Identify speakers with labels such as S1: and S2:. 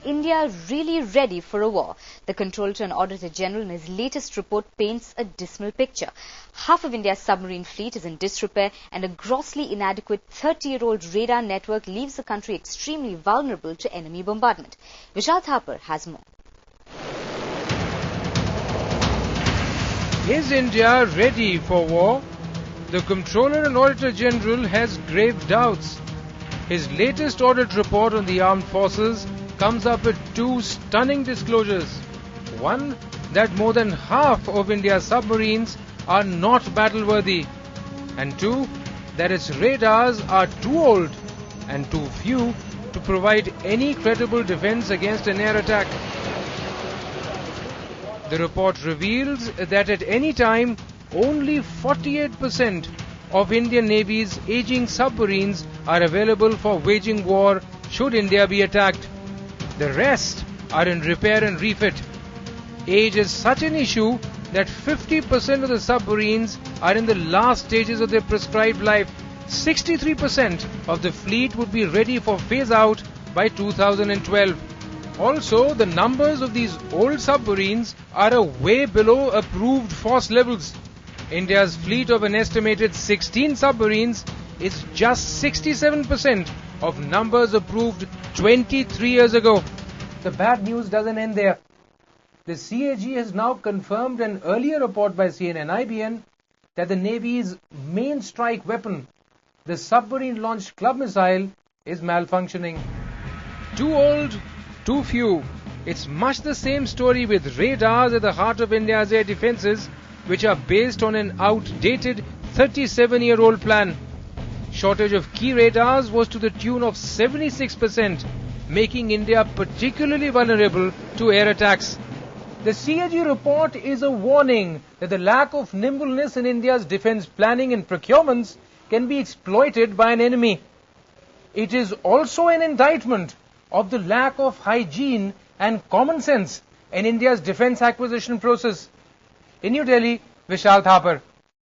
S1: India really ready for a war? The Comptroller and Auditor General in his latest report paints a dismal picture. Half of India's submarine fleet is in disrepair, and a grossly inadequate 30-year-old radar network leaves the country extremely vulnerable to enemy bombardment. Vishal Thapar has more.
S2: Is India ready for war? The Comptroller and Auditor General has grave doubts. His latest audit report on the armed forces comes up with two stunning disclosures. One, that more than half of India's submarines are not battle-worthy. And two, that its radars are too old and too few to provide any credible defense against an air attack. The report reveals that at any time, only 48% of Indian Navy's aging submarines are available for waging war should India be attacked. The rest are in repair and refit. Age is such an issue that 50% of the submarines are in the last stages of their prescribed life. 63% of the fleet would be ready for phase out by 2012. Also, the numbers of these old submarines are way below approved force levels. India's fleet of an estimated 16 submarines is just 67% of numbers approved 23 years ago. The bad news doesn't end there. The CAG has now confirmed an earlier report by CNN-IBN that the Navy's main strike weapon, the submarine-launched club missile, is malfunctioning. Too old, too few. It's much the same story with radars at the heart of India's air defenses, which are based on an outdated 37-year-old plan. Shortage of key radars was to the tune of 76%, making India particularly vulnerable to air attacks. The CAG report is a warning that the lack of nimbleness in India's defense planning and procurements can be exploited by an enemy. It is also an indictment of the lack of hygiene and common sense in India's defense acquisition process. In New Delhi, Vishal Thapar.